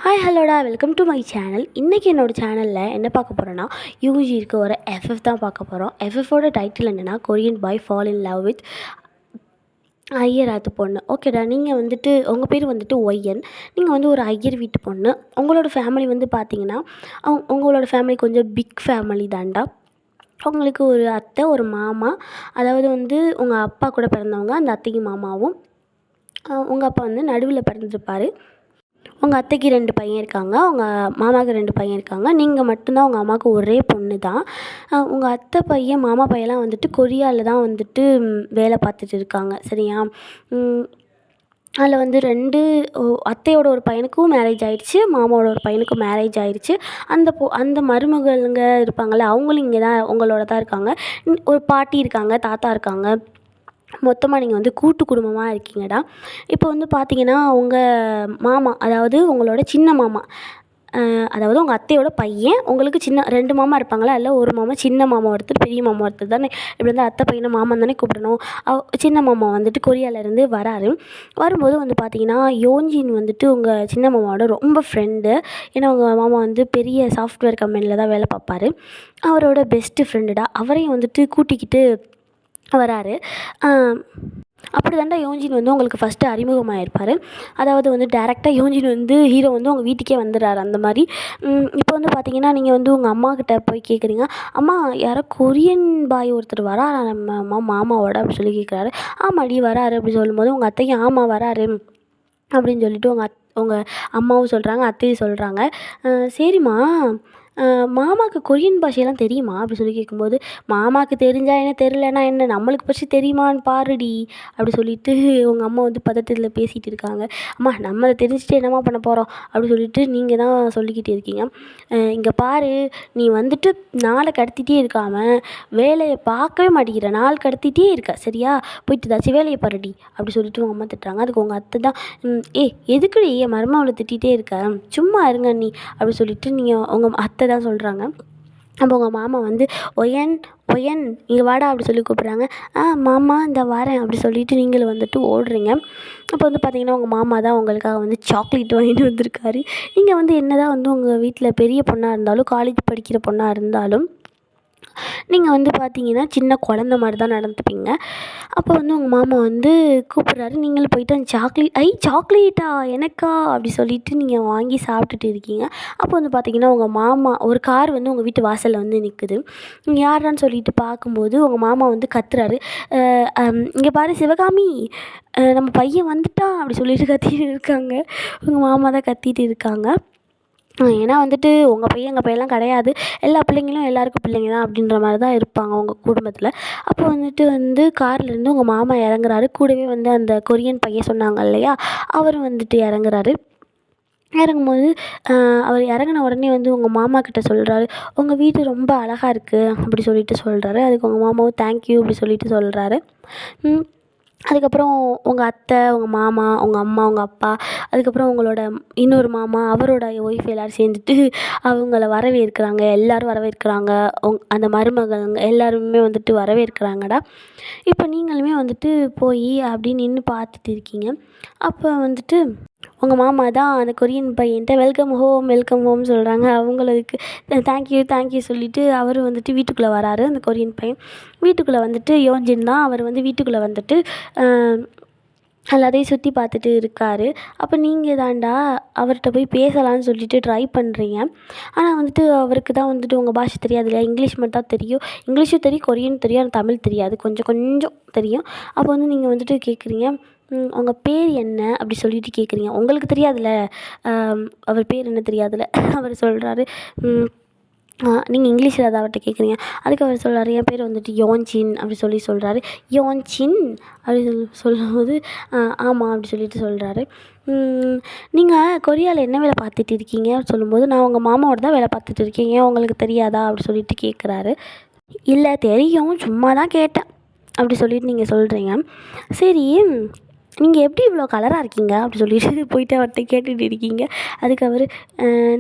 Hi ஹலோடா, welcome to my channel. இன்றைக்கி என்னோடய சேனலில் என்ன பார்க்க போகிறோன்னா, யூஜி இருக்க ஒரு எஃப்எஃப் தான் பார்க்க போகிறோம். எஃப்எஃபோட டைட்டில் என்னென்னா, Korean bye fall in love with Iyer ஆத்து பொண்ணு. ஓகேடா, நீங்கள் வந்துட்டு உங்கள் பேர் வந்துட்டு ஒய்யன். நீங்கள் வந்து ஒரு ஐயர் வீட்டு பொண்ணு. உங்களோட ஃபேமிலி வந்து பார்த்தீங்கன்னா, உங்களோட ஃபேமிலி கொஞ்சம் பிக் ஃபேமிலி தான்டா. உங்களுக்கு ஒரு அத்தை, ஒரு மாமா, அதாவது வந்து உங்கள் அப்பா கூட பிறந்தவங்க, அந்த அத்தைக்கு மாமாவும். உங்கள் அப்பா வந்து நடுவில் பிறந்திருப்பார். உங்கள் அத்தைக்கு 2 பையன் இருக்காங்க, உங்கள் மாமாவுக்கு 2 பையன் இருக்காங்க. நீங்கள் மட்டும்தான் உங்கள் அம்மாவுக்கு ஒரே பொண்ணு தான். உங்கள் அத்தை பையன், மாமா பையன்லாம் வந்துட்டு கொரியாவில் தான் வந்துட்டு வேலை பார்த்துட்டு இருக்காங்க. சரியா? அதில் வந்து 2 அத்தையோட ஒரு பையனுக்கும் மேரேஜ் ஆகிடுச்சு, மாமாவோட ஒரு பையனுக்கும் மேரேஜ் ஆகிடுச்சு. அந்த மருமகளுங்க இருப்பாங்கள்ல, அவங்களும் இங்கே தான் உங்களோட தான் இருக்காங்க. ஒரு பாட்டி இருக்காங்க, தாத்தா இருக்காங்க. மொத்தமாக நீங்கள் வந்து கூட்டு குடும்பமாக இருக்கீங்கடா. இப்போ வந்து பார்த்தீங்கன்னா, உங்கள் மாமா, அதாவது உங்களோட சின்ன மாமா, அதாவது உங்கள் அத்தையோட பையன், உங்களுக்கு சின்ன 2 மாமா இருப்பாங்களா, இல்லை ஒரு மாமா, சின்ன மாமா ஒருத்தர், பெரிய மாமா ஒருத்தர் தானே. இப்படி வந்து அத்தை பையனை மாமன் தானே கூப்பிடணும். சின்ன மாமா வந்துட்டு கொரியாவிலேருந்து வராரு. வரும்போது வந்து பார்த்தீங்கன்னா, யோன்ஜின் வந்துட்டு உங்கள் சின்ன மாமாவோட ரொம்ப ஃப்ரெண்டு. ஏன்னா உங்கள் மாமா வந்து பெரிய சாஃப்ட்வேர் கம்பெனியில் தான் வேலை பார்ப்பார். அவரோட பெஸ்ட்டு ஃப்ரெண்டுடா. அவரையும் வந்துட்டு கூட்டிக்கிட்டு வராரு. அப்படி தாண்டா யோன்ஜின் வந்து உங்களுக்கு ஃபஸ்ட்டு அறிமுகமாகிருப்பார். அதாவது வந்து டேரெக்டாக யோன்ஜின் வந்து ஹீரோ வந்து உங்கள் வீட்டுக்கே வந்துடுறாரு. அந்த மாதிரி இப்போ வந்து பார்த்தீங்கன்னா, நீங்கள் வந்து உங்கள் அம்மாக்கிட்ட போய் கேட்குறீங்க, அம்மா யாரோ கொரியன் பாய் ஒருத்தர் வராரா நம்ம மாமாவோட அப்படி சொல்லி கேட்குறாரு. ஆமாடி வராரு அப்படி சொல்லும்போது, உங்கள் அத்தையும் ஆமாம் வராரு அப்படின்னு சொல்லிவிட்டு உங்கள் அம்மாவும் சொல்கிறாங்க, அத்தையும் சொல்கிறாங்க. சரிம்மா, மாமாவுக்கு கொரியன் பாஷையெல்லாம் தெரியுமா அப்படி சொல்லி கேட்கும்போது, மாமாவுக்கு தெரிஞ்சால் என்ன, தெரிலனா என்ன, நம்மளுக்கு ஃபஸ்ட்டு தெரியுமான்னு பாருடி அப்படி சொல்லிவிட்டு உங்கள் அம்மா வந்து பதட்டத்தில் பேசிகிட்டு இருக்காங்க. அம்மா நம்மளை தெரிஞ்சுட்டு என்னம்மா பண்ண போகிறோம் அப்படி சொல்லிட்டு நீங்கள் தான் சொல்லிக்கிட்டு இருக்கீங்க. இங்கே பாரு, நீ வந்துட்டு நாளை கடத்திகிட்டே இருக்காமல் வேலையை பார்க்கவே மாட்டேங்கிற, நாள் கடத்திகிட்டே இருக்க. சரியா? போயிட்டு ஏதாச்சும் வேலையை பாருடி அப்படி சொல்லிட்டு உங்கள் அம்மா திட்டுறாங்க. அதுக்கு உங்கள் அத்தை தான், எதுக்குடி என் மருமவளை திட்டிகிட்டே இருக்க, சும்மா இருங்க நீ அப்படி சொல்லிட்டு நீங்கள் உங்கள் அத்தை தான் சொல்கிறாங்க. அப்போ உங்கள் மாமா வந்து ஒயன் இங்கே வாடா அப்படி சொல்லி கூப்பிட்றாங்க. மாமா இந்த வரேன் அப்படி சொல்லிவிட்டு நீங்களும் வந்துட்டு ஓடுறீங்க. அப்போ வந்து பார்த்தீங்கன்னா, உங்கள் மாமா தான் உங்களுக்காக வந்து சாக்லேட் வாங்கிட்டு வந்திருக்காரு. நீங்கள் வந்து என்ன தான் வந்து உங்கள் வீட்டில் பெரிய பொண்ணாக இருந்தாலும், காலேஜ் படிக்கிற பொண்ணாக இருந்தாலும், நீங்கள் வந்து பார்த்தீங்கன்னா சின்ன குழந்த மாதிரி தான் நடந்துப்பீங்க. அப்போ வந்து உங்கள் மாமா வந்து கூப்பிட்றாரு. நீங்களும் போயிட்டு அந்த சாக்லேட்டா எனக்கா அப்படி சொல்லிவிட்டு நீங்கள் வாங்கி சாப்பிட்டுட்டு இருக்கீங்க. அப்போ வந்து பார்த்தீங்கன்னா, உங்கள் மாமா ஒரு கார் வந்து உங்கள் வீட்டு வாசலில் வந்து நிற்குது. நீங்கள் யாரான்னு சொல்லிட்டு பார்க்கும்போது உங்கள் மாமா வந்து கத்துறாரு. இங்கே பாரு சிவகாமி, நம்ம பையன் வந்துட்டான் அப்படி சொல்லிட்டு கத்திட்டு இருக்காங்க. உங்கள் மாமா தான் கத்திட்டு இருக்காங்க. ஏன்னா வந்துட்டு உங்கள் பையன் எங்கள் பையன்லாம் கிடையாது, எல்லா பிள்ளைங்களும் எல்லாருக்கும் பிள்ளைங்க தான் அப்படின்ற மாதிரி தான் இருப்பாங்க உங்கள் குடும்பத்தில். அப்போ வந்துட்டு கார்லேருந்து உங்கள் மாமா இறங்குறாரு. கூடவே வந்து அந்த கொரியன் பையன் சொன்னாங்க இல்லையா, அவரும் வந்துட்டு இறங்குறாரு. இறங்கும்போது அவர் இறங்கின உடனே வந்து உங்கள் மாமா கிட்ட சொல்கிறாரு, உங்கள் வீடு ரொம்ப அழகாக இருக்குது அப்படி சொல்லிட்டு சொல்கிறாரு. அதுக்கு உங்கள் மாமாவும் தேங்க்யூ அப்படி சொல்லிட்டு சொல்கிறாரு. அதுக்கப்புறம் உங்கள் அத்தை, உங்கள் மாமா, உங்கள் அம்மா, உங்கள் அப்பா, அதுக்கப்புறம் உங்களோட இன்னொரு மாமா, அவரோட ஒய்ஃப் எல்லோரும் சேர்ந்துட்டு அவங்கள வரவேற்கிறாங்க. எல்லோரும் வரவேற்கிறாங்க. அந்த மருமகள்ங்க எல்லாருமே வந்துட்டு வரவேற்கிறாங்கடா. இப்போ நீங்களுமே வந்துட்டு போய் அப்படி நின்று பார்த்துட்டு இருக்கீங்க. அப்போ வந்துட்டு உங்கள் மாமா தான் அந்த கொரியன் பையன்ட்ட வெல்கம் ஹோம் சொல்கிறாங்க. அவங்களுக்கு தேங்க்யூ சொல்லிவிட்டு அவர் வந்துட்டு வீட்டுக்குள்ளே வராரு. அந்த கொரியன் பையன் வீட்டுக்குள்ளே வந்துட்டு யோன்ஜின் தான், அவர் வந்து வீட்டுக்குள்ளே வந்துட்டு எல்லாத்தையும் சுற்றி பார்த்துட்டு இருக்கார். அப்போ நீங்கள் தாண்டா அவர்கிட்ட போய் பேசலான்னு சொல்லிட்டு ட்ரை பண்ணுறீங்க. ஆனால் வந்துட்டு அவருக்கு தான் வந்துட்டு உங்கள் பாஷை தெரியாது இல்லையா, இங்கிலீஷ் மட்டும் தான் தெரியும். இங்கிலீஷும் தெரியும், கொரியன் தெரியும், ஆனால் தமிழ் தெரியாது, கொஞ்சம் தெரியும். அப்போ வந்து நீங்கள் வந்துட்டு கேட்குறீங்க, உங்கள் பேர் என்ன அப்படி சொல்லிட்டு கேட்குறீங்க. உங்களுக்கு தெரியாதுல்ல, அவர் பேர் என்ன தெரியாதுல்ல. அவர் சொல்கிறாரு, நீங்கள் இங்கிலீஷில் அதை அவர்கிட்ட கேட்குறீங்க. அதுக்கு அவர் சொல்கிறாரு, என் பேர் வந்துட்டு யோன்ஜின் அப்படி சொல்கிறாரு. யோன்ஜின் அப்படி சொல்லும்போது ஆமாம் அப்படி சொல்லிட்டு சொல்கிறாரு. நீங்கள் கொரியாவில் என்ன வேலை பார்த்துட்டு இருக்கீங்க அப்படி சொல்லும்போது, நான் உங்கள் மாமாவோட தான் வேலை பார்த்துட்டு இருக்கேன், ஏன் உங்களுக்கு தெரியாதா அப்படி சொல்லிட்டு கேட்குறாரு. இல்லை தெரியும், சும்மா தான் கேட்டேன் அப்படி சொல்லிட்டு நீங்கள் சொல்கிறீங்க. சரி, நீங்கள் எப்படி இவ்வளோ கலராக இருக்கீங்க அப்படி சொல்லிட்டு போயிட்டு அவர்கிட்ட கேட்டுட்டு இருக்கீங்க. அதுக்கு அவர்,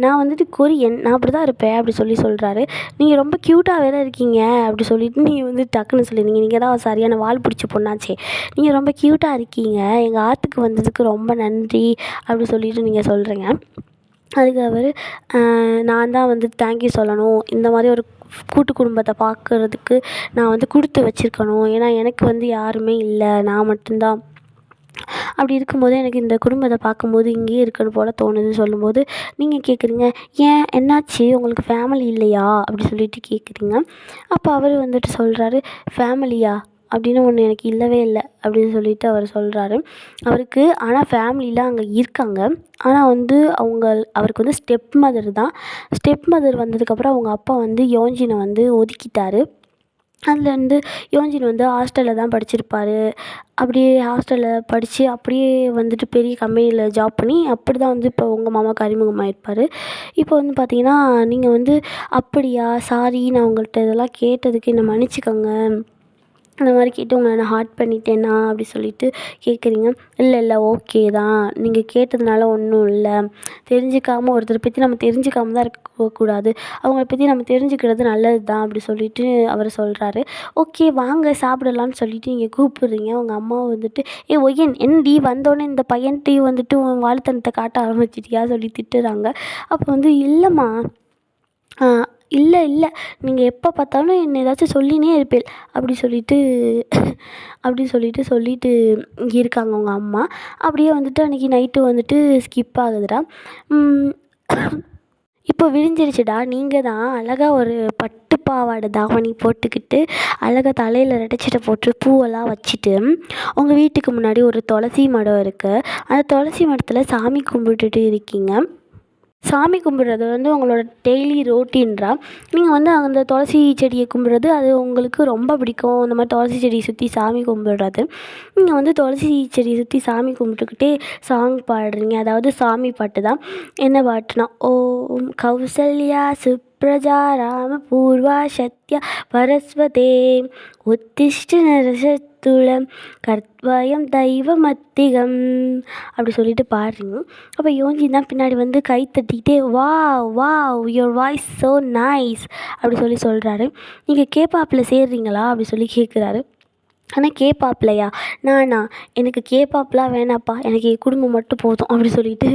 நான் வந்துட்டு கொரியன், நான் அப்படி தான் இருப்பேன் அப்படி சொல்கிறாரு. நீங்கள் ரொம்ப க்யூட்டாக வேறு இருக்கீங்க அப்படி சொல்லிவிட்டு நீங்கள் வந்து டக்குன்னு சொல்லிடுங்க. நீங்கள் தான் சரியான வால் பிடிச்ச பொண்ணாச்சே, நீங்கள் ரொம்ப க்யூட்டாக இருக்கீங்க, எங்கள் ஆற்றுக்கு வந்ததுக்கு ரொம்ப நன்றி அப்படி சொல்லிட்டு நீங்கள் சொல்கிறீங்க. அதுக்கு அவர் நான் தான் வந்து தேங்க்யூ சொல்லணும், இந்த மாதிரி ஒரு கூட்டு குடும்பத்தை பார்க்குறதுக்கு நான் வந்து கொடுத்து வச்சுருக்கணும், ஏன்னா எனக்கு வந்து யாருமே இல்லை, நான் மட்டும்தான். அப்படி இருக்கும்போது எனக்கு இந்த குடும்பத்தை பார்க்கும்போது இங்கேயே இருக்கணும் போல் தோணுதுன்னு சொல்லும்போது, நீங்கள் கேட்குறீங்க, ஏன் என்னாச்சு உங்களுக்கு ஃபேமிலி இல்லையா அப்படி சொல்லிட்டு கேட்குறீங்க. அப்போ அவர் வந்துட்டு சொல்கிறாரு, ஃபேமிலியா அப்படின்னு ஒன்று எனக்கு இல்லவே இல்லை அப்படின்னு சொல்லிட்டு அவர் சொல்கிறாரு. அவருக்கு ஆனால் ஃபேமிலிலாம் அங்கே இருக்காங்க. ஆனால் வந்து அவருக்கு வந்து ஸ்டெப் மதர் தான். ஸ்டெப் மதர் வந்ததுக்கப்புறம் அவங்க அப்பா வந்து யோஞ்சினை வந்து ஒதுக்கிட்டார். அதுலேருந்து யோஞ்சின் வந்து ஹாஸ்டலில் தான் படிச்சிருப்பார். அப்படியே ஹாஸ்டலில் படித்து அப்படியே வந்துட்டு பெரிய கம்பெனியில் ஜாப் பண்ணி அப்படி தான் வந்து இப்போ உங்கள் மாமாவுக்கு அறிமுகமாகிருப்பார். இப்போ வந்து பார்த்தீங்கன்னா, நீங்கள் வந்து அப்படியா, சாரி, நான் உங்கள்கிட்ட இதெல்லாம் கேட்டதுக்கு என்னை மன்னிச்சுக்கோங்க, அந்த மாதிரி கேட்டு உங்களை நான் ஹார்ட் பண்ணிட்டேன்னா அப்படி சொல்லிட்டு கேட்குறீங்க. இல்லை இல்லை, ஓகே தான், நீங்கள் கேட்டதுனால ஒன்றும் இல்லை. தெரிஞ்சுக்காமல் ஒருத்தரை பற்றி நம்ம தெரிஞ்சுக்காம தான் இருக்கக்கூடாது, அவங்கள பற்றி நம்ம தெரிஞ்சுக்கிறது நல்லது தான் அப்படி சொல்லிட்டு அவர் சொல்கிறாரு. ஓகே வாங்க சாப்பிடலான்னு சொல்லிட்டு நீங்கள் கூப்பிடுறீங்க. உங்கள் அம்மா வந்துட்டு, ஏ ஒய்யன் என்னடி வந்தோடனே இந்த பையன்ட்டையும் வந்துட்டு உன் வாழ்த்தனத்தை காட்ட ஆரம்பிச்சிட்டியா சொல்லி திட்டுறாங்க. அப்போ வந்து இல்லைம்மா, இல்லை இல்லை, நீங்கள் எப்போ பார்த்தாலும் என்னை ஏதாச்சும் சொல்லினே இருப்பேன் அப்படி சொல்லிட்டு சொல்லிட்டு இருக்காங்க உங்கள் அம்மா. அப்படியே வந்துட்டு அன்றைக்கி நைட்டு வந்துட்டு ஸ்கிப் ஆகுதுடா. இப்போ விடிஞ்சிருச்சுடா. நீங்கள் தான் அழகாக ஒரு பட்டு பாவாடை தாவணி போட்டுக்கிட்டு அழகாக தலையில் ரெட்டச்சட்டை போட்டு பூவெல்லாம் வச்சுட்டு உங்கள் வீட்டுக்கு முன்னாடி ஒரு துளசி மடம் இருக்குது. அந்த துளசி மடத்தில் சாமி கும்பிட்டுட்டு இருக்கீங்க. சாமி கும்பிட்றது வந்து உங்களோட டெய்லி ரொட்டீன்றா. நீங்கள் வந்து அந்த துளசி செடியை கும்பிட்றது அது உங்களுக்கு ரொம்ப பிடிக்கும். இந்த மாதிரி துளசி செடியை சுற்றி சாமி கும்பிட்றது. நீங்கள் வந்து துளசி செடியை சுற்றி சாமி கும்பிட்டுக்கிட்டே சாங் பாடுறீங்க. அதாவது சாமி பாட்டு தான். என்ன பாட்டுனா, ஓம் கௌசல்யா சுப்ரஜா ராம பூர்வா சத்யா பரஸ்வதே உத்திஷ்ட நரசத்துலம் கர்த்வயம் தெய்வமத்திகம் அப்படி சொல்லிட்டு பாடுறீங்க. அப்போ யோஞ்சி தான் பின்னாடி வந்து கை தட்டிக்கிட்டே, wow your voice so nice அப்படி சொல்கிறாரு. நீங்கள் கேபாப்பில் சேர்றீங்களா அப்படி சொல்லி கேட்குறாரு. ஆனால் கேபாப்லையா, நானா, எனக்கு கேபாப்லாம் வேணாப்பா, எனக்கு என் குடும்பம் மட்டும் போதும் அப்படி சொல்லிட்டு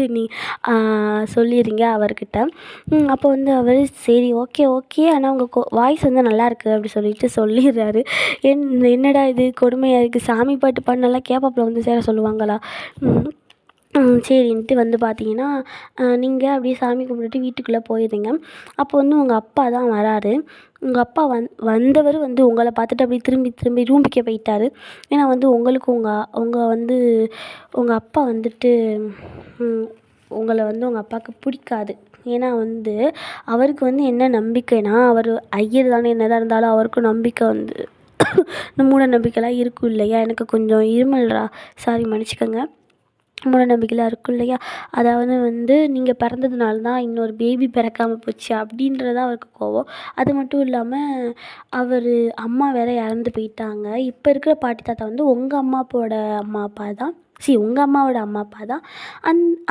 சொல்லிடுறீங்க அவர்கிட்ட. அப்போ வந்து அவர் சரி ஓகே ஓகே, ஆனால் உங்கள் வாய்ஸ் வந்து நல்லாயிருக்கு அப்படி சொல்லிட்டு சொல்லிடுறாரு. என்னடா இது கொடுமையாக இருக்குது, சாமி பாட்டு பாடினாலாம் கேபாப்பில் வந்து சேர சொல்லுவாங்களா? சரின்ட்டு வந்து பார்த்தீங்கன்னா, நீங்கள் அப்படியே சாமி கும்பிட்டுட்டு வீட்டுக்குள்ளே போயிடுறீங்க. அப்போ வந்து உங்கள் அப்பா தான் வராரு. உங்கள் அப்பா வந்தவர் வந்து உங்களை பார்த்துட்டு அப்படியே திரும்பி ரூமுக்கே போயிட்டார். ஏன்னா வந்து உங்களுக்கு உங்கள் அப்பா வந்துட்டு உங்களை வந்து உங்கள் அப்பாவுக்கு பிடிக்காது. ஏன்னா வந்து அவருக்கு வந்து என்ன நம்பிக்கைனா, அவர் ஐயர் தானே, என்னதான் இருந்தாலும் அவருக்கும் நம்பிக்கை வந்து இந்த மூட நம்பிக்கைலாம் இருக்கும் இல்லையா. எனக்கு கொஞ்சம் இருமல்ரா, சாரி மன்னிச்சிக்கோங்க. மூட நம்பிக்கைலாம் இருக்கும் இல்லையா. அதாவது வந்து நீங்கள் பிறந்ததுனால தான் இன்னொரு பேபி பிறக்காமல் போச்சு அப்படின்றது தான் அவருக்கு கோவம். அது மட்டும் இல்லாமல் அவர் அம்மா வேறு இறந்து போயிட்டாங்க. இப்போ இருக்கிற பாட்டி தாத்தா வந்து உங்கள் அம்மாவோட அம்மா அப்பா தான். உங்கள் அம்மாவோட அம்மா அப்பா தான்.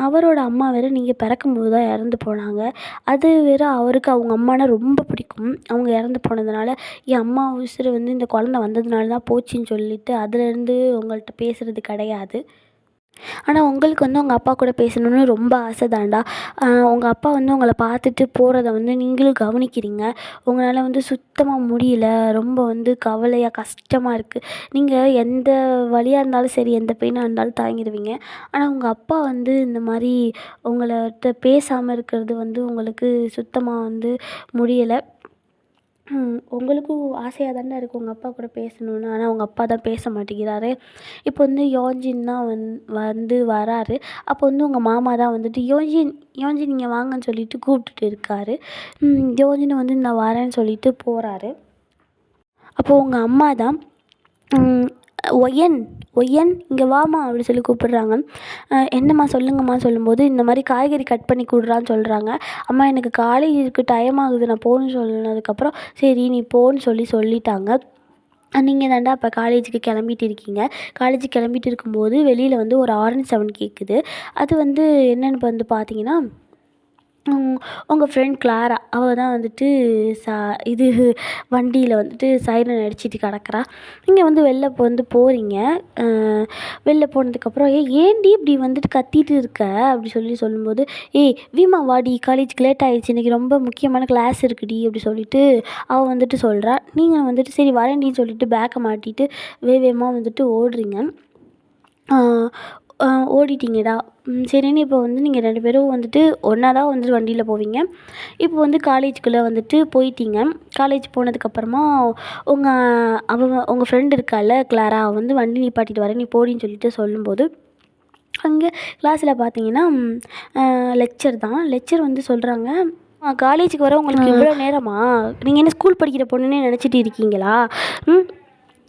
அவரோட அம்மா வேறு நீங்கள் பிறக்கும்போது தான் இறந்து போனாங்க. அது வேறு அவருக்கு அவங்க அம்மானா ரொம்ப பிடிக்கும். அவங்க இறந்து போனதுனால என் அம்மா உசுறு வந்து இந்த குழந்த வந்ததுனால தான் போச்சுன்னு சொல்லிட்டு அதுலேருந்து உங்கள்கிட்ட பேசுகிறது கிடையாது. ஆனால் உங்களுக்கு வந்து உங்கள் அப்பா கூட பேசணுன்னு ரொம்ப ஆசை தான்டா. உங்கள் அப்பா வந்து உங்களை பார்த்துட்டு போகிறத வந்து நீங்களும் கவனிக்கிறீங்க. உங்களால் வந்து சுத்தமாக முடியல, ரொம்ப வந்து கவலையாக கஷ்டமாக இருக்குது. நீங்கள் எந்த வலியாக இருந்தாலும் சரி, எந்த பெயினாக இருந்தாலும் தாங்கிடுவீங்க. ஆனால் உங்கள் அப்பா வந்து இந்த மாதிரி உங்கள்கிட்ட பேசாமல் இருக்கிறது வந்து உங்களுக்கு சுத்தமாக வந்து முடியலை. உங்களுக்கும் ஆசையாக தானே இருக்குது உங்கள் அப்பா கூட பேசணுன்னு. ஆனால் உங்கள் அப்பா தான் பேச மாட்டேங்கிறாரு. இப்போ வந்து யோஞ்சின் தான் வந்து வராரு. அப்போ வந்து உங்கள் மாமா தான் வந்துட்டு யோஞ்சின் நீங்கள் வாங்கன்னு சொல்லிட்டு கூப்பிட்டுட்டு இருக்காரு. யோஞ்சின் வந்து நான் வரேன்னு சொல்லிட்டு போகிறாரு. அப்போது உங்கள் அம்மா தான் ஒய்யன் இங்கே வாம்மா அப்படி சொல்லி கூப்பிடுறாங்க. என்னம்மா சொல்லுங்கம்மா சொல்லும்போது, இந்த மாதிரி காய்கறி கட் பண்ணி கொடுறான்னு சொல்கிறாங்க. அம்மா எனக்கு காலேஜுக்கு டைம் ஆகுது, நான் போகணுன்னு சொன்னதுக்கப்புறம் சரி நீ போன்னு சொல்லிட்டாங்க. நீங்கள் தாண்டா இப்போ காலேஜுக்கு கிளம்பிட்டு இருக்கீங்க. காலேஜுக்கு கிளம்பிட்டு இருக்கும்போது வெளியில் வந்து ஒரு ஆரன் சவுண்ட் கேட்குது. அது வந்து என்னென்னு வந்து பார்த்தீங்கன்னா, உங்கள் ஃப்ரெண்ட் கிளாரா அவள் தான் வந்துட்டு சா இது வண்டியில் வந்துட்டு சைரன் அடிச்சிட்டு கிடக்குறா. நீங்கள் வந்து வெளில போகிறீங்க. வெளில போனதுக்கப்புறம் ஏன்டி இப்படி வந்துட்டு கத்திட்டு இருக்க அப்படி சொல்லும்போது, வீமா வாடி, காலேஜுக்கு லேட் ஆகிடுச்சு, இன்றைக்கி ரொம்ப முக்கியமான கிளாஸ் இருக்குடி அப்படி சொல்லிட்டு அவள் வந்துட்டு சொல்கிறா. நீங்கள் வந்துட்டு சரி வரேன்டின்னு சொல்லிட்டு பேக்கை மாட்டிட்டு வேகமாக வந்துட்டு ஓடுறீங்க. ஓடிட்டிங்கடா. சரின்னு இப்போ வந்து நீங்கள் 2 பேரும் வந்துட்டு ஒன்றா தான் வந்துட்டு வண்டியில் போவீங்க. இப்போ வந்து காலேஜுக்குள்ளே வந்துட்டு போயிட்டீங்க. காலேஜ் போனதுக்கப்புறமா உங்கள் ஃப்ரெண்டு இருக்கால்ல கிளாரா, அவள் வந்து வண்டி நிப்பாட்டிட்டு வரேன் நீ போடின்னு சொல்லிட்டு சொல்லும்போது, அங்கே கிளாஸில் பார்த்தீங்கன்னா லெக்சர் வந்து சொல்கிறாங்க, காலேஜுக்கு வர உங்களுக்கு இவ்வளோ நேரமா? நீங்கள் என்ன ஸ்கூல் படிக்கிற பொண்ணுன்னே நினச்சிட்டு இருக்கீங்களா?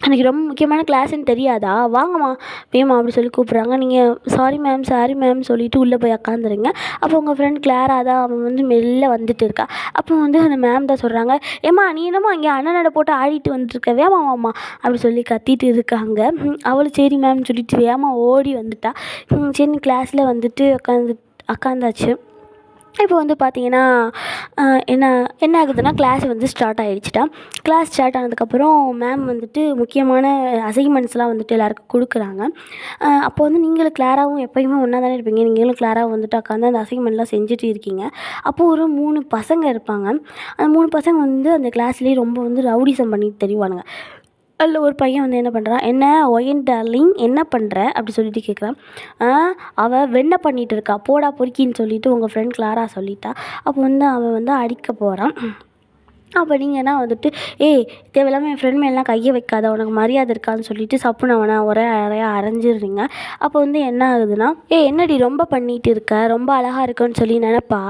எனக்கு ரொம்ப முக்கியமான கிளாஸ்ன்னு தெரியாதா? வாங்கம்மா வேமா அப்படி சொல்லி கூப்பிட்றாங்க. நீங்கள் சாரி மேம் சொல்லிவிட்டு உள்ளே போய் உக்காந்துருங்க. அப்போ உங்கள் ஃப்ரெண்ட் கிளாரா தான், அவன் வந்து மெல்ல வந்துட்டு இருக்கா. அப்போ வந்து அந்த மேம் தான் சொல்கிறாங்க, ஏம்மா நீ என்னம்மா இங்கே அண்ணனோட போட்டு ஆடிட்டு வந்துட்டுருக்க, வேமாம்மா அப்படி சொல்லி கத்திட்டு இருக்காங்க. அவளும் சரி மேம்னு சொல்லிட்டு வேமா ஓடி வந்துட்டா. சரி கிளாஸில் வந்துட்டு உக்காந்தாச்சு. இப்போ வந்து பார்த்தீங்கன்னா என்ன ஆகுதுன்னா கிளாஸ் வந்து ஸ்டார்ட் ஆகிடுச்சிட்டா. கிளாஸ் ஸ்டார்ட் ஆனதுக்கப்புறம் மேம் வந்துட்டு முக்கியமான அசைன்மெண்ட்ஸ்லாம் வந்துட்டு எல்லாேருக்கும் கொடுக்குறாங்க. அப்போ வந்து நீங்களும் கிளாராவும் எப்போயுமே ஒன்றா தானே இருப்பீங்க. நீங்களும் கிளாராவும் வந்துட்டு உட்காந்து அந்த அசைன்மெண்ட்லாம் செஞ்சுட்டு இருக்கீங்க. அப்போது ஒரு 3 பசங்க இருப்பாங்க. அந்த 3 பசங்க வந்து அந்த கிளாஸ்லேயே ரொம்ப வந்து ரவுடிசம் பண்ணிட்டு தெரிவானுங்க. அதில் ஒரு பையன் வந்து என்ன பண்ணுறான், என்ன ஒயன் டார்லிங் என்ன பண்ணுற அப்படி சொல்லிட்டு கேட்குறான். அவள் வெண்ணை பண்ணிகிட்டு இருக்கா, போடா பொறுக்கின்னு சொல்லிவிட்டு உங்கள் ஃப்ரெண்ட் கிளாரா சொல்லிட்டா. அப்போ வந்து அவன் வந்து அடிக்க போகிறான். அப்போ நீங்கன்னா வந்துட்டு தேவையில்லாமல் என் ஃப்ரெண்ட் மேலாம் கையை வைக்காத, உனக்கு மரியாதை இருக்கான்னு சொல்லிட்டு சப்புன்னு அவனை ஒரே அறையாக அரைஞ்சிடுறீங்க. அப்போ வந்து என்ன ஆகுதுன்னா, என்னடி ரொம்ப பண்ணிகிட்டு இருக்க, ரொம்ப அழகாக இருக்குன்னு சொல்லி நினப்பா,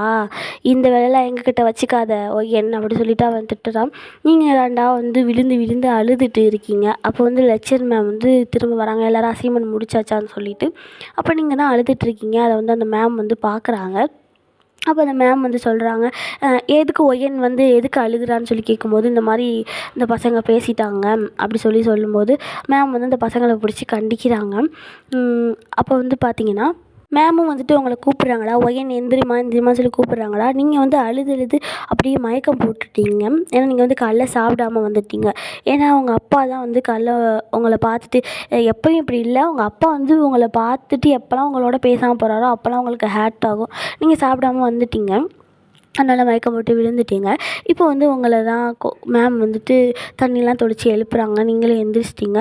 இந்த வேலையெல்லாம் எங்ககிட்ட வச்சுக்காத என்ன அப்படி சொல்லிட்டு அவன் திட்டுறான். நீங்கள் தாண்டா வந்து விழுந்து விழுந்து அழுதுட்டு இருக்கீங்க. அப்போ வந்து லெக்சர் மேம் வந்து திரும்ப வராங்க, எல்லோரும் அசைன்மெண்ட் முடிச்சாச்சான்னு சொல்லிட்டு. அப்போ நீங்கள் தான் அழுதுட்டுருக்கீங்க. அதை வந்து அந்த மேம் வந்து பார்க்குறாங்க. அப்போ அந்த மேம் வந்து சொல்கிறாங்க, எதுக்கு ஒயன் வந்து எதுக்கு அழுகுறான்னு சொல்லி கேட்கும்போது, இந்த மாதிரி இந்த பசங்க பேசிட்டாங்க அப்படி சொல்லும்போது மேம் வந்து அந்த பசங்களை பிடிச்சி கண்டிக்கிறாங்க. அப்போ வந்து பார்த்தீங்கன்னா மேமும் வந்துட்டு உங்களை கூப்பிட்றாங்களா, ஒயன் எந்திரிமா சொல்லி கூப்பிட்றாங்களா. நீங்கள் வந்து அழுது அப்படியே மயக்கம் போட்டுட்டீங்க. ஏன்னா நீங்கள் வந்து காலைல சாப்பிடாம வந்துட்டீங்க. ஏன்னா உங்கள் அப்பா தான் வந்து காலைல உங்களை பார்த்துட்டு, எப்போயும் இப்படி இல்லை, உங்கள் அப்பா வந்து உங்களை பார்த்துட்டு எப்போல்லாம் உங்களோட பேசாமல் போகிறாரோ அப்போல்லாம் உங்களுக்கு ஹேர்ட் ஆகும். நீங்கள் சாப்பிடாம வந்துட்டீங்க, அதனால் மயக்கம் போட்டு விழுந்துட்டீங்க. இப்போ வந்து உங்களை தான் மேம் வந்துட்டு தண்ணிலாம் தொளிச்சு எழுப்புறாங்க. நீங்களும் எந்திரிச்சிட்டிங்க.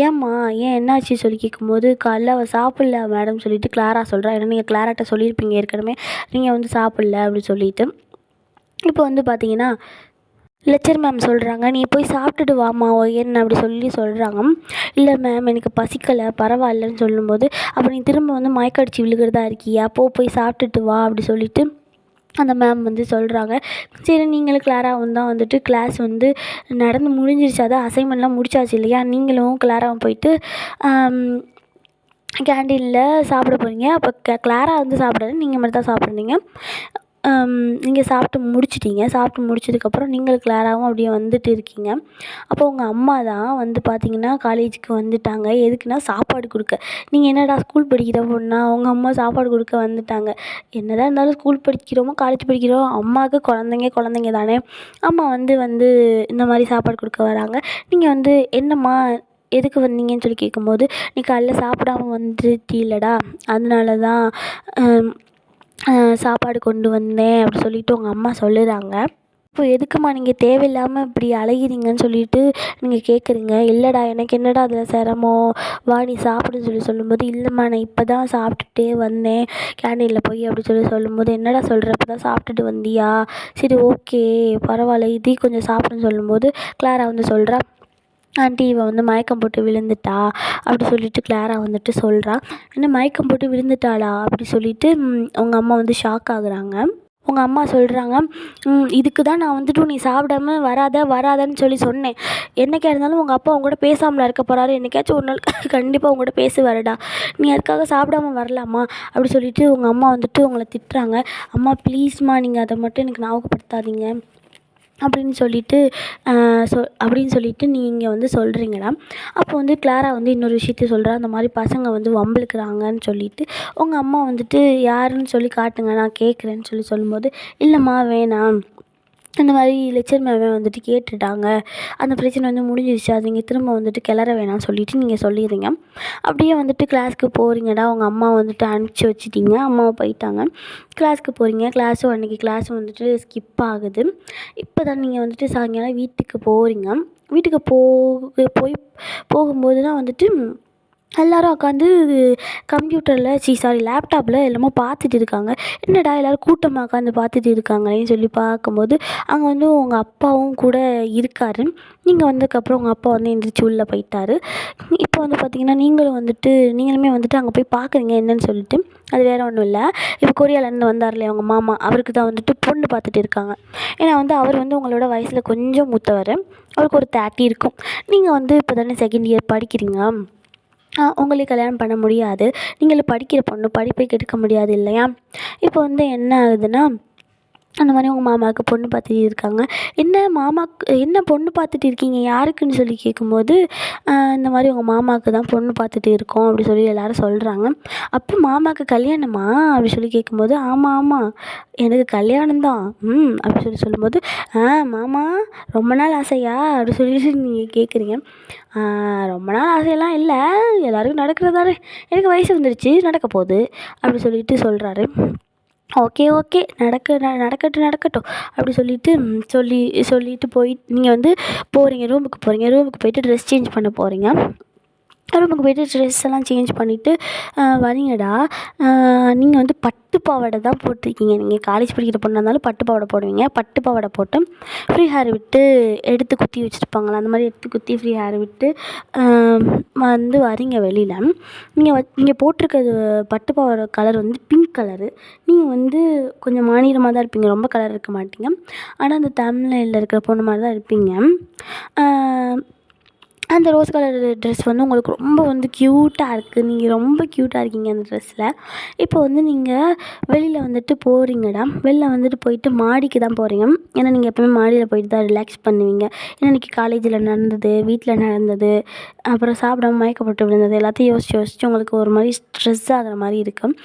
ஏம்மா என்னாச்சு சொல்லி கேட்கும்போது, காலைல அவள் சாப்பிடல மேடம் சொல்லிட்டு கிளாரா சொல்கிறா. ஏன்னா நீங்கள் கிளாராட்ட சொல்லியிருப்பீங்க ஏற்கனவே, நீங்கள் வந்து சாப்பிடல அப்படி சொல்லிட்டு. இப்போ வந்து பார்த்தீங்கன்னா லெக்சர் மேம் சொல்கிறாங்க, நீ போய் சாப்பிட்டுட்டு வாம்மா ஒயன் அப்படி சொல்கிறாங்க. இல்லை மேம் எனக்கு பசிக்கலை, பரவாயில்லன்னு சொல்லும்போது, அப்போ நீ திரும்ப வந்து மயக்கடிச்சு விழுகிறதா இருக்கியா, போய் சாப்பிட்டுட்டு வா அப்படி சொல்லிட்டு அந்த மேம் வந்து சொல்கிறாங்க. சரி நீங்களும் கிளாராவும் தான் வந்துட்டு கிளாஸ் வந்து நடந்து முடிஞ்சிருச்சு, அதான் அசைன்மெண்ட்லாம் முடிச்சாச்சு இல்லையா, நீங்களும் கிளாராவும் போயிட்டு கேண்டீனில் சாப்பிட போகிறீங்க. அப்போ கிளாரா வந்து சாப்பிடாது, நீங்கள் மட்டும் தான் சாப்பிட்றீங்க. நீங்கள் சாப்பிட்டு முடிச்சதுக்கப்புறம் நீங்கள் கிளாராவும் அப்படியே வந்துட்டு இருக்கீங்க. அப்போ உங்கள் அம்மா தான் வந்து பார்த்தீங்கன்னா காலேஜுக்கு வந்துட்டாங்க. எதுக்குன்னா சாப்பாடு கொடுக்க. நீங்கள் என்னடா ஸ்கூல் படிக்கிற பொண்ணா, உங்கள் அம்மா சாப்பாடு கொடுக்க வந்துட்டாங்க. என்னதான் இருந்தாலும் ஸ்கூல் படிக்கிறோமோ காலேஜ் படிக்கிறோமோ அம்மாவுக்கு குழந்தைங்க தானே. அம்மா வந்து இந்த மாதிரி சாப்பாடு கொடுக்க வராங்க. நீங்கள் வந்து என்னம்மா எதுக்கு வந்தீங்கன்னு சொல்லி கேட்கும்போது, நீ காலைல சாப்பிடாம வந்துட்டீலடா, அதனால தான் சாப்பாடு கொண்டு வந்தேன் அப்படி சொல்லிட்டு உங்கள் அம்மா சொல்லுறாங்க. இப்போ எதுக்குமா நீங்கள் தேவையில்லாமல் இப்படி அலைகிறீங்கன்னு சொல்லிட்டு நீங்கள் கேட்குறீங்க. இல்லைடா எனக்கு என்னடா அதில் சிரமம், வா நீ சாப்பிடுன்னு சொல்லும்போது, இல்லைம்மா நான் இப்போ தான் சாப்பிட்டுட்டே வந்தேன் கேண்டீனில் போய் அப்படி சொல்லும்போது, என்னடா சொல்கிற, இப்போ தான் சாப்பிட்டுட்டு வந்தியா, சரி ஓகே பரவாயில்ல இதையும் கொஞ்சம் சாப்பிடுன்னு சொல்லும்போது கிளாரா வந்து சொல்கிறா, ஆண்டி இவள் வந்து மயக்கம் போட்டு விழுந்துட்டா அப்படி சொல்லிட்டு கிளாரா வந்துட்டு சொல்கிறா. என்ன மயக்கம் போட்டு விழுந்துட்டாளா அப்படி சொல்லிட்டு உங்கள் அம்மா வந்து ஷாக் ஆகுறாங்க. உங்கள் அம்மா சொல்கிறாங்க, இதுக்கு தான் நான் வந்துட்டு நீ சாப்பிடாம வராதன்னு சொல்லி சொன்னேன். என்றைக்கா இருந்தாலும் உங்கள் அப்பா உங்கள்கூட பேசாமலா இருக்க போகிறாரு, என்றைக்காச்சும் ஒரு நாள் கண்டிப்பாக உங்கள்கூட பேசுவாருடா, நீ அதுக்காக சாப்பிடாம வரலாமா அப்படி சொல்லிட்டு உங்கள் அம்மா வந்துட்டு உங்களை திட்டுறாங்க. அம்மா ப்ளீஸ்மா நீங்கள் அதை மட்டும் எனக்கு ஞாபகப்படுத்தாதீங்க, அப்படின்னு சொல்லிட்டு நீங்கள் வந்து சொல்கிறீங்கடா. அப்போ வந்து கிளாரா வந்து இன்னொரு விஷயத்த சொல்கிறா, அந்த மாதிரி பசங்க வந்து வம்பிழுக்கிறாங்கன்னு சொல்லிட்டு உங்கள் அம்மா வந்துட்டு யாருன்னு சொல்லி காட்டுங்க, நான் கேட்குறேன்னு சொல்லும்போது, இல்லைம்மா வேணாம், இந்த மாதிரி லெக்சர் மேமே வந்துட்டு கேட்டுட்டாங்க, அந்த பிரச்சனை வந்து முடிஞ்சிருச்சு, அது நீங்கள் திரும்ப வந்துட்டு கிளற வேணாம்னு சொல்லிவிட்டு நீங்கள் சொல்லிடுறீங்க. அப்படியே வந்துட்டு கிளாஸ்க்கு போகிறீங்கடா. உங்கள் அம்மா வந்துட்டு அனுப்பிச்சி வச்சுட்டிங்க, அம்மாவை போயிட்டாங்க. கிளாஸ்க்கு போகிறீங்க. அன்றைக்கி கிளாஸும் வந்துட்டு ஸ்கிப் ஆகுது. இப்போ தான் நீங்கள் வந்துட்டு சாயங்காலம் வீட்டுக்கு போகிறீங்க. வீட்டுக்கு போகும்போது தான் வந்துட்டு எல்லோரும் உட்காந்து லேப்டாப்பில் எல்லாமோ பார்த்துட்டு இருக்காங்க. என்னடா எல்லோரும் கூட்டமாக உட்காந்து பார்த்துட்டு இருக்காங்களேன்னு சொல்லி பார்க்கும்போது, அங்கே வந்து உங்கள் அப்பாவும் கூட இருக்கார். நீங்கள் வந்ததுக்கப்புறம் உங்கள் அப்பா வந்து எந்திரிச்சு உள்ளே போயிட்டார். இப்போ வந்து பார்த்திங்கன்னா நீங்களுமே வந்துட்டு அங்கே போய் பார்க்குறீங்க என்னன்னு சொல்லிட்டு. அது வேறு ஒன்றும் இல்லை, இப்போ கொரியாவிலேருந்து வந்தார் இல்லையா அவங்க மாமா, அவருக்கு தான் வந்துட்டு பொண்ணு பார்த்துட்டு இருக்காங்க. ஏன்னா வந்து அவர் வந்து உங்களோட வயசில் கொஞ்சம் மூத்தவர், அவருக்கு ஒரு 30 இருக்கும். நீங்கள் வந்து இப்போ தானே செகண்ட் இயர் படிக்கிறீங்க, உங்களுக்கு கல்யாணம் பண்ண முடியாது, நீங்களும் படிக்கிற பொண்ணு, படிப்பை கெடுக்க முடியாது இல்லையா. இப்போ வந்து என்ன ஆகுதுன்னா, அந்த மாதிரி உங்கள் மாமாவுக்கு பொண்ணு பார்த்துட்டு இருக்காங்க. என்ன பொண்ணு பார்த்துட்டு இருக்கீங்க, யாருக்குன்னு சொல்லி கேட்கும்போது, இந்த மாதிரி உங்கள் மாமாவுக்கு தான் பொண்ணு பார்த்துட்டு இருக்கோம் அப்படி சொல்லி எல்லோரும் சொல்கிறாங்க. அப்போ மாமாவுக்கு கல்யாணமா அப்படி சொல்லி கேட்கும்போது, ஆமாம் ஆமாம் எனக்கு கல்யாணம் தான் அப்படி சொல்லும்போது, மாமா ரொம்ப நாள் ஆசையா அப்படி சொல்லிட்டு நீங்கள் கேட்குறீங்க. ரொம்ப நாள் ஆசையெல்லாம் இல்லை, எல்லோருக்கும் நடக்கிறதாரு, எனக்கு வயசு வந்துருச்சு, நடக்க போகுது அப்படி சொல்லிட்டு சொல்கிறாரு. ஓகே நடக்கட்டும் அப்படி சொல்லிட்டு நீங்கள் வந்து ரூமுக்கு போயிட்டு ட்ரெஸ் சேஞ்ச் பண்ண போகிறீங்க. ரூமுக்கு போய்ட்டு ட்ரெஸ் எல்லாம் சேஞ்ச் பண்ணிவிட்டு வரீங்கடா. நீங்கள் வந்து பட்டு பாவாடை தான் போட்டிருக்கீங்க. நீங்கள் காலேஜ் படிக்கிற பொண்ணாக இருந்தாலும் பட்டு பாவாடை போடுவீங்க. பட்டு பாவாடை போட்டு ஃப்ரீ ஹேர் விட்டு எடுத்து குத்தி வச்சுருப்பாங்களா, அந்த மாதிரி எடுத்து குத்தி ஃப்ரீ ஹேர் விட்டு வந்து வரீங்க வெளியில். நீங்கள் போட்டிருக்கிறது பட்டு பாவாடை கலர் வந்து பிங்க் கலரு. நீங்கள் வந்து கொஞ்சம் மாநிறமாக தான் இருப்பீங்க, ரொம்ப கலர் இருக்க மாட்டீங்க. ஆனால் அந்த தமிழ்நிலையில் இருக்கிற பொண்ணு மாதிரி தான் இருப்பீங்க. அந்த ரோஸ் கலர் ட்ரெஸ் வந்து உங்களுக்கு ரொம்ப வந்து க்யூட்டாக இருக்குது, நீங்கள் ரொம்ப க்யூட்டாக இருக்கீங்க அந்த ட்ரெஸ்ஸில். இப்போ வந்து நீங்கள் வெளியில் வந்துட்டு போகிறீங்கடா. வெளில வந்துட்டு போயிட்டு மாடிக்கு தான் போகிறீங்க. ஏன்னா நீங்கள் எப்போவுமே மாடியில் போயிட்டு தான் ரிலாக்ஸ் பண்ணுவீங்க. ஏன்னா இன்றைக்கி காலேஜில் நடந்தது, வீட்டில் நடந்தது, அப்புறம் சாப்பிடாம மயக்கப்பட்டு விழுந்தது எல்லாத்தையும் யோசித்து உங்களுக்கு ஒரு மாதிரி ஸ்ட்ரெஸ் ஆகிற மாதிரி இருக்கும்.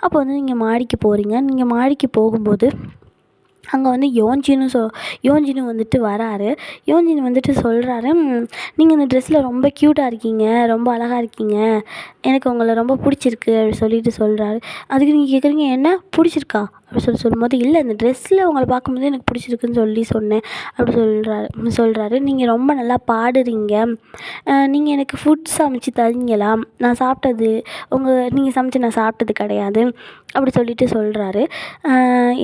அப்போ வந்து நீங்கள் மாடிக்கு போகிறீங்க. நீங்கள் மாடிக்கு போகும்போது அங்கே வந்து யோன்ஜின்னு வந்துட்டு வராரு. யோன்ஜின் வந்துட்டு சொல்கிறாரு, நீங்கள் இந்த ட்ரெஸ்ஸில் ரொம்ப க்யூட்டாக இருக்கீங்க, ரொம்ப அழகாக இருக்கீங்க, எனக்கு உங்களை ரொம்ப பிடிச்சிருக்கு அப்படி சொல்லிட்டு சொல்கிறாரு. அதுக்கு நீங்கள் கேட்குறீங்க, என்ன பிடிச்சிருக்கா அப்படி சொல்லும்போது, இல்லை இந்த ட்ரெஸ்ஸில் உங்களை பார்க்கும்போது எனக்கு பிடிச்சிருக்குன்னு சொன்னேன் அப்படி சொல்கிறாரு. நீங்கள் ரொம்ப நல்லா பாடுறீங்க, நீங்கள் எனக்கு ஃபுட் சமைச்சு தரீங்களா, நான் சாப்பிட்டது நீங்கள் சமைச்சு நான் சாப்பிட்டது கிடையாது அப்படி சொல்லிட்டு சொல்கிறாரு.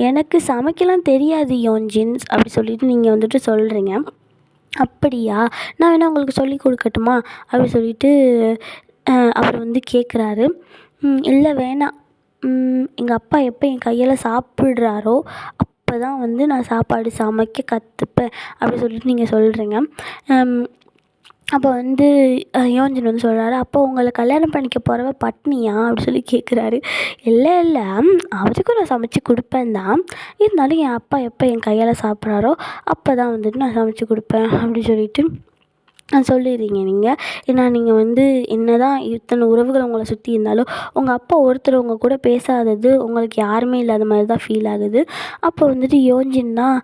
எனக்கு சமைக்கலாம் தெரியாது யோன்ஜின் அப்படி சொல்லிட்டு நீங்கள் வந்துட்டு சொல்கிறீங்க. அப்படியா, நான் வேணால் உங்களுக்கு சொல்லி கொடுக்கட்டுமா அப்படி சொல்லிட்டு அவர் வந்து கேட்குறாரு. இல்லை வேணாம், எங்கள் அப்பா எப்போ என் கையால் சாப்பிட்றாரோ அப்போ தான் வந்து நான் சாப்பாடு சமைக்க கற்றுப்பேன் அப்படி சொல்லிட்டு நீங்கள் சொல்கிறீங்க. அப்போ வந்து யோன்ஜின் வந்து சொல்கிறாரு, அப்போ உங்களை கல்யாணம் பண்ணிக்க போகிறவ பட்னியா அப்படி சொல்லி கேட்குறாரு. இல்லை அவருக்கும் நான் சமைச்சு கொடுப்பேன் தான், இருந்தாலும் என் அப்பா எப்போ என் கையால் சாப்பிட்றாரோ அப்போ தான் வந்துட்டு நான் சமைச்சு கொடுப்பேன் அப்படி சொல்லிட்டு சொல்லிடுறீங்க நீங்கள். ஏன்னா நீங்கள் வந்து என்ன தான் இத்தனை உறவுகள் உங்களை சுற்றி இருந்தாலும் உங்கள் அப்பா ஒருத்தர் உங்கள் கூட பேசாதது உங்களுக்கு யாருமே இல்லாத மாதிரி தான் ஃபீல் ஆகுது. அப்போ வந்துட்டு யோன்ஜின் தான்,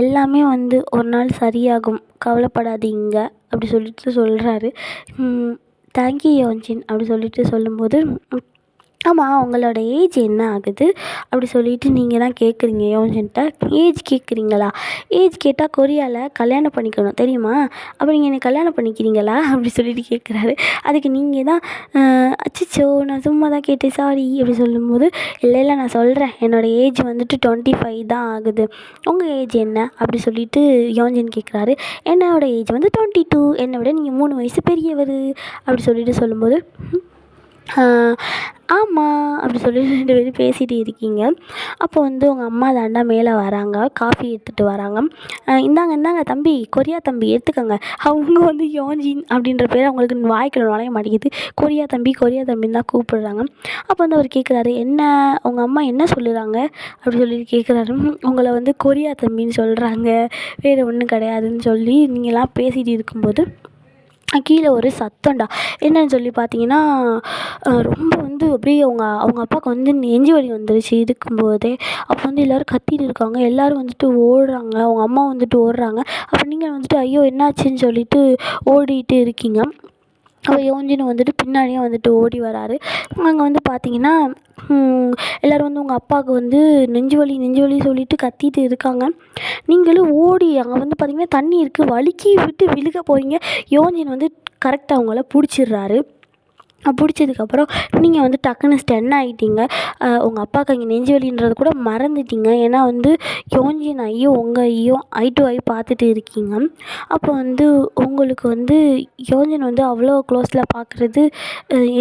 எல்லாமே வந்து ஒரு நாள் சரியாகும், கவலைப்படாதீங்க அப்படி சொல்லிட்டு சொல்கிறாரு. தேங்க்யூ யோன்ஜின் அப்படி சொல்லிட்டு சொல்லும்போது, ஆமாம் உங்களோட ஏஜ் என்ன ஆகுது அப்படி சொல்லிட்டு நீங்கள் தான் கேட்குறீங்க யோன்ஜின்கிட்ட. ஏஜ் கேட்குறீங்களா, ஏஜ் கேட்டால் கொரியாவில் கல்யாணம் பண்ணிக்கணும் தெரியுமா, அப்போ நீங்கள் என்னை கல்யாணம் பண்ணிக்கிறீங்களா அப்படி சொல்லிட்டு கேட்குறாரு. அதுக்கு நீங்கள் தான், அச்சோ நான் சும்மா தான் கேட்டேன் சாரி அப்படி சொல்லும்போது, இல்லை நான் சொல்கிறேன், என்னோடய ஏஜ் வந்துட்டு 25 தான் ஆகுது, உங்கள் ஏஜ் என்ன அப்படி சொல்லிட்டு யோன்ஜின் கேட்குறாரு. என்னோடய ஏஜ் வந்து 22, என்னை விட நீங்கள் 3 வயசு பெரியவர் அப்படி சொல்லிட்டு சொல்லும்போது, ஆமாம் அப்படி சொல்லி 2 பேரும் பேசிகிட்டு இருக்கீங்க. அப்போ வந்து உங்கள் அம்மா தாண்டா மேலே வராங்க, காஃபி எடுத்துகிட்டு வராங்க. இந்தாங்க இந்தாங்க தம்பி, கொரியா தம்பி எடுத்துக்கோங்க. அவங்க வந்து யோன்ஜின் அப்படின்ற பேர் அவங்களுக்கு வாய்க்குள்ள நுழைய மாட்டேங்குது. கொரியா தம்பி கொரியா தம்பின்னு தான் கூப்பிடுறாங்க. அப்போ வந்து அவர் கேட்குறாரு, என்ன உங்கள் அம்மா என்ன சொல்லுறாங்க அப்படி சொல்லிட்டு கேட்குறாரு. உங்களை வந்து கொரியா தம்பின்னு சொல்கிறாங்க, வேறு ஒன்றும் கிடையாதுன்னு சொல்லி நீங்களாம் பேசிகிட்டு இருக்கும்போது கீழே ஒரு சத்தம்டா. என்னன்னு சொல்லி பார்த்தீங்கன்னா, ரொம்ப வந்து அப்படியே அவங்க அப்பாவுக்கு வந்து நெஞ்சு வலி வந்துருச்சு இருக்கும்போதே. அப்போ வந்து எல்லோரும் கத்திட்டு இருக்காங்க. எல்லோரும் வந்துட்டு ஓடுறாங்க. அவங்க அம்மா வந்துட்டு ஓடுறாங்க. அப்போ நீங்கள் வந்துட்டு ஐயோ என்னாச்சுன்னு சொல்லிட்டு ஓடிட்டு இருக்கீங்க. அப்போ யோன்ஜின் வந்துட்டு பின்னாடியே வந்துட்டு ஓடி வராரு. அங்கே வந்து பார்த்தீங்கன்னா, எல்லோரும் வந்து உங்கள் அப்பாவுக்கு வந்து நெஞ்சு வலி நெஞ்சு வலி சொல்லிட்டு கத்திட்டு இருக்காங்க. நீங்களும் ஓடி அங்கே வந்து பார்த்தீங்கன்னா தண்ணி இருக்குது, வழுக்கி விட்டு விழுக போகிறீங்க. யோன்ஜின் வந்து கரெக்டாக அவங்கள பிடிச்சிடுறாரு. பிடிச்சதுக்கப்புறம் நீங்கள் வந்து டக்குன்னு ஸ்டன் ஆகிட்டீங்க. உங்கள் அப்பாவுக்கு அங்கே நெஞ்சு வலின்றது கூட மறந்துட்டீங்க. ஏன்னா வந்து யோன்ஜின் ஐயும் உங்கள் ஐயும் ஐ டு ஐ பார்த்துட்டு இருக்கீங்க. அப்போ வந்து உங்களுக்கு வந்து யோன்ஜின் வந்து அவ்வளோ க்ளோஸில் பார்க்குறது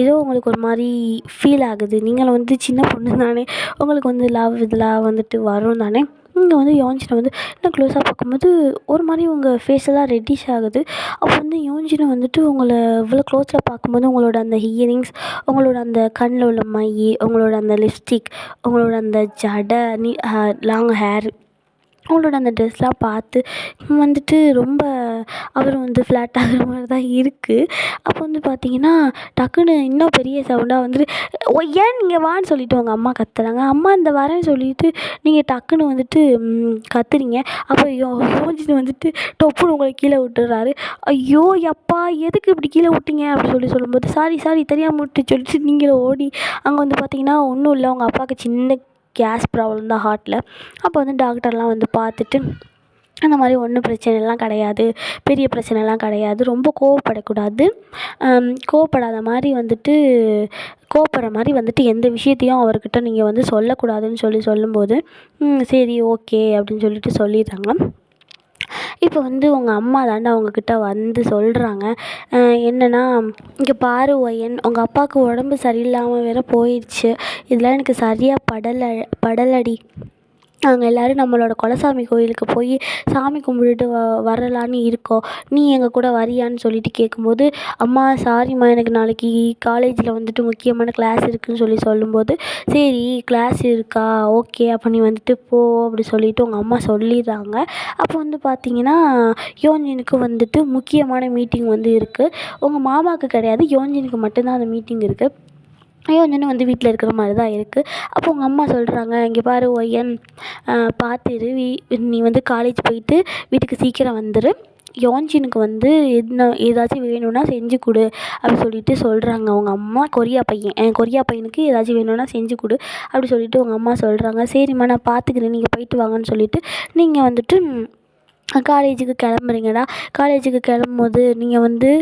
ஏதோ உங்களுக்கு ஒரு மாதிரி ஃபீல் ஆகுது. நீங்களும் வந்து சின்ன பொண்ணு தானே, உங்களுக்கு வந்து லவ் இதெல்லாம் வந்துட்டு வரும் தானே. இங்கே வந்து யோன்ஜினை வந்து இன்னும் க்ளோஸாக பார்க்கும்போது ஒரு மாதிரி உங்கள் ஃபேஸெல்லாம் ரெட்டிஷ் ஆகுது. அப்போ வந்து யோன்ஜினை வந்துட்டு உங்களை இவ்வளோ க்ளோஸில் பார்க்கும்போது உங்களோட அந்த இயரிங்ஸ், உங்களோட அந்த கண்ணில் உள்ள மை, உங்களோட அந்த லிப்ஸ்டிக், உங்களோட அந்த ஜடை, லாங் ஹேர், அவங்களோட அந்த ட்ரெஸ்லாம் பார்த்து வந்துட்டு ரொம்ப அவர் வந்து ஃப்ளாட் ஆகிற மாதிரி தான் இருக்குது. அப்போ வந்து பார்த்தீங்கன்னா டக்குன்னு இன்னும் பெரிய சவுண்டாக வந்துட்டு ஏன் நீங்கள் வான்னு சொல்லிவிட்டு உங்கள் அம்மா கத்துறாங்க. அம்மா இந்த வரேன்னு சொல்லிவிட்டு நீங்கள் டக்குன்னு வந்துட்டு கத்துறீங்க. அப்போ யோசிச்சுட்டு வந்துட்டு டொப்புன்னு உங்களை கீழே விட்டுறாரு. ஐயோ யப்பா எதுக்கு இப்படி கீழே விட்டீங்க அப்படின்னு சொல்லும்போது சாரி தெரியாமல் விட்டு சொல்லிட்டு நீங்களும் ஓடி அங்கே வந்து பார்த்தீங்கன்னா ஒன்றும் இல்லை, உங்கள் அப்பாவுக்கு சின்ன கேஸ் ப்ராப்ளம் தான் ஹார்ட்டில். அப்போ வந்து டாக்டர்லாம் வந்து பார்த்துட்டு அந்த மாதிரி ஒன்றும் பிரச்சனைலாம் கிடையாது, பெரிய பிரச்சனைலாம் கிடையாது, ரொம்ப கோவப்படக்கூடாது, கோவப்படாத மாதிரி வந்துட்டு கோவப்படுற மாதிரி வந்துட்டு எந்த விஷயத்தையும் அவர்கிட்ட நீங்கள் வந்து சொல்லக்கூடாதுன்னு சொல்லும்போது சரி ஓகே அப்படின்னு சொல்லிட்டு சொல்லிடுறாங்க. இப்போ வந்து உங்கள் அம்மா தாண்டா அவங்கக்கிட்ட வந்து சொல்கிறாங்க, என்னென்னா இங்கே பாரு ஒயன், உங்கள் அப்பாவுக்கு உடம்பு சரியில்லாமல் வேற போயிடுச்சு, இதெல்லாம் எனக்கு சரியாக படலடி. நாங்கள் எல்லோரும் நம்மளோட குலசாமி கோயிலுக்கு போய் சாமி கும்பிட்டுட்டு வரலான்னு இருக்கோம், நீ எங்கள் கூட வரியான்னு சொல்லிட்டு கேட்கும்போது, அம்மா சாரிம்மா எனக்கு நாளைக்கு காலேஜில் வந்துட்டு முக்கியமான கிளாஸ் இருக்குதுன்னு சொல்லும்போது, சரி கிளாஸ் இருக்கா ஓகே அப்போ நீ வந்துட்டு போ அப்படி சொல்லிவிட்டு உங்கள் அம்மா சொல்லிடுறாங்க. அப்போ வந்து பார்த்தீங்கன்னா யோன்ஜினுக்கு வந்துட்டு முக்கியமான மீட்டிங் வந்து இருக்குது. உங்கள் மாமாவுக்கு கிடையாது, யோன்ஜினுக்கு மட்டும்தான் அந்த மீட்டிங் இருக்குது. யோன்ஜினும் வந்து வீட்டில் இருக்கிற மாதிரி தான் இருக்குது. அப்போ உங்கள் அம்மா சொல்கிறாங்க, இங்கே பாரு ஒயன், பார்த்துரு, நீ வந்து காலேஜ் போயிட்டு வீட்டுக்கு சீக்கிரம் வந்துடு, யோன்ஜினுக்கு வந்து ஏதாச்சும் வேணும்னா செஞ்சு கொடு அப்படி சொல்லிட்டு சொல்கிறாங்க. அவங்க அம்மா கொரியா பையனுக்கு ஏதாச்சும் வேணும்னா செஞ்சு கொடு அப்படி சொல்லிட்டு உங்கள் அம்மா சொல்கிறாங்க. சரிம்மா நான் பார்த்துக்கிறேன், நீங்கள் போயிட்டு வாங்கன்னு சொல்லிவிட்டு நீங்கள் வந்துட்டு காலேஜுக்கு கிளம்புறீங்கடா. காலேஜுக்கு கிளம்பும்போது நீங்கள் வந்து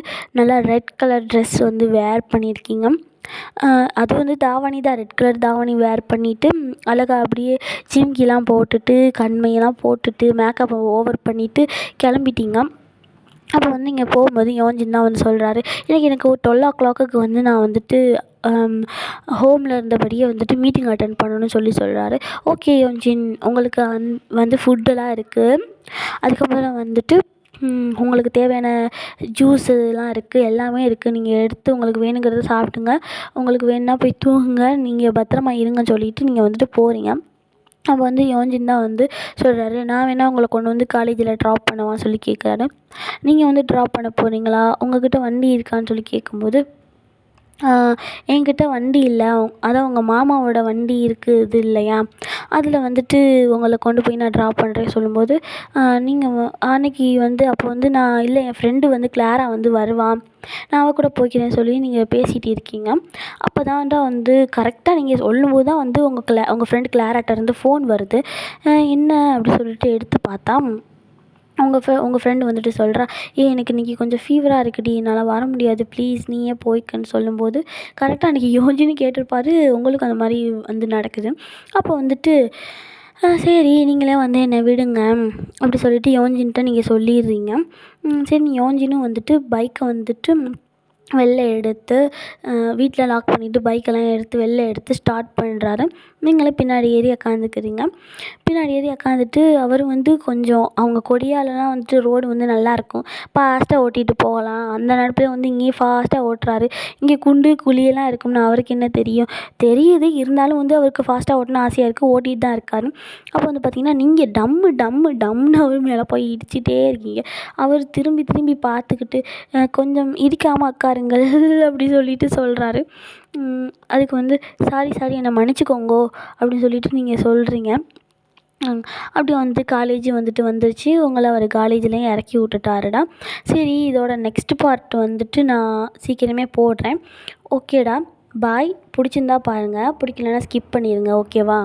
நல்லா ரெட் கலர் ட்ரெஸ் வந்து வேர் பண்ணியிருக்கீங்க. அது வந்து தாவணி தான், ரெட் கலர் தாவணி வேர் பண்ணிவிட்டு அழகாக அப்படியே ஜிம்கிலாம் போட்டுட்டு கண்மையெல்லாம் போட்டுட்டு மேக்கப்பை ஓவர் பண்ணிவிட்டு கிளம்பிட்டீங்க. அப்போ வந்து இங்கே போகும்போது யோன்ஜின் தான் வந்து சொல்கிறாரு, எனக்கு ஒரு 12 வந்து நான் வந்துட்டு ஹோமில் இருந்தபடியே வந்துட்டு மீட்டிங் அட்டெண்ட் பண்ணணும்னு சொல்கிறாரு. ஓகே யோன்ஜின், உங்களுக்கு வந்து ஃபுட்டெல்லாம் இருக்குது, அதுக்கப்புறம் வந்துட்டு உங்களுக்கு தேவையான ஜூஸுலாம் இருக்குது, எல்லாமே இருக்குது, நீங்கள் எடுத்து உங்களுக்கு வேணுங்கிறத சாப்பிடுங்க, உங்களுக்கு வேணுன்னா போய் தூங்குங்க, நீங்கள் பத்திரமா இருங்கன்னு சொல்லிவிட்டு நீங்கள் வந்துட்டு போகிறீங்க. அப்போ வந்து யோன்ஜின் தான் வந்து சொல்கிறாரு, நான் வேணால் உங்களை கொண்டு வந்து காலேஜில் ட்ராப் பண்ணவான்னு சொல்லி கேட்குறாரு. நீங்கள் வந்து ட்ராப் பண்ண போகிறீங்களா, உங்கள்கிட்ட வண்டி இருக்கான்னு சொல்லி கேட்கும்போது, என்கிட்ட வண்டி இல்லை, அதான் உங்கள் மாமாவோட வண்டி இருக்குது இல்லையா, அதில் வந்துட்டு உங்களை கொண்டு போய் நான் ட்ராப் பண்ணுறேன்னு சொல்லும்போது, நீங்கள் அன்றைக்கி வந்து அப்போ வந்து நான் இல்லை, என் ஃப்ரெண்டு வந்து கிளாரா வந்து வருவான், நான் அவள் கூட போய்க்கிறேன்னு சொல்லி நீங்கள் பேசிகிட்டு இருக்கீங்க. அப்போ தான்டா வந்து கரெக்டாக நீங்கள் சொல்லும்போது தான் வந்து உங்கள் ஃப்ரெண்டு கிளாராட்டேருந்து ஃபோன் வருது. என்ன அப்படி சொல்லிட்டு எடுத்து பார்த்தா உங்கள் ஃப்ரெண்டு வந்துட்டு சொல்கிறா, எனக்கு இன்றைக்கி கொஞ்சம் ஃபீவராக இருக்குடி, என்னால் வர முடியாது, ப்ளீஸ் நீயே போய்க்கன்னு சொல்லும்போது கரெக்டாக அன்றைக்கி யோன்ஜின்னு கேட்டிருப்பாரு, உங்களுக்கு அந்த மாதிரி வந்து நடக்குது. அப்போ வந்துட்டு சரி நீங்களே வந்து என்னை விடுங்க அப்படி சொல்லிட்டு யோன்ஜின்கிட்ட நீங்கள் சொல்லிடுறீங்க. சரி யோன்ஜினும் வந்துட்டு பைக்கை வந்துட்டு வெளில எடுத்து வீட்டில் லாக் பண்ணிவிட்டு பைக்கெல்லாம் எடுத்து வெளில எடுத்து ஸ்டார்ட் பண்ணுறாரு. நீங்களும் பின்னாடி ஏறி உக்காந்துக்கிறீங்க. பின்னாடி ஏறி உக்காந்துட்டு அவர் வந்து கொஞ்சம் அவங்க கொடியாலலாம் வந்துட்டு ரோடு வந்து நல்லாயிருக்கும், ஃபாஸ்ட்டாக ஓட்டிகிட்டு போகலாம். அந்த நேரத்தில் வந்து இங்கேயும் ஃபாஸ்ட்டாக ஓட்டுறாரு. இங்கே குண்டு குழியெல்லாம் இருக்கும்னு அவருக்கு என்ன தெரியும்? தெரியுது, இருந்தாலும் வந்து அவருக்கு ஃபாஸ்ட்டாக ஓட்டணும்னு ஆசையாக இருக்குது, ஓட்டிகிட்டு தான் இருக்கார். அப்போ வந்து பார்த்திங்கன்னா நீங்கள் டம்மு டம்மு டம்முன்னு அவர் மேலே போய் இடிச்சிட்டே இருக்கீங்க. அவர் திரும்பி திரும்பி பார்த்துக்கிட்டு கொஞ்சம் இடிக்காமல் உட்காருங்கள் அப்படி சொல்லிட்டு சொல்கிறாரு. அதுக்கு வந்து சாரி என்னை மன்னிச்சிக்கோங்கோ அப்படின்னு சொல்லிட்டு நீங்கள் சொல்கிறீங்க. அப்படி வந்து காலேஜ் வந்துருச்சு. உங்களை அவர் காலேஜ்லேயும் இறக்கி விட்டுட்டாருடா. சரி, இதோட நெக்ஸ்ட் பார்ட் வந்துட்டு நான் சீக்கிரமே போடுறேன். ஓகேடா, பாய். பிடிச்சிருந்தா பாருங்கள், பிடிக்கலன்னா ஸ்கிப் பண்ணிடுங்க. ஓகேவா?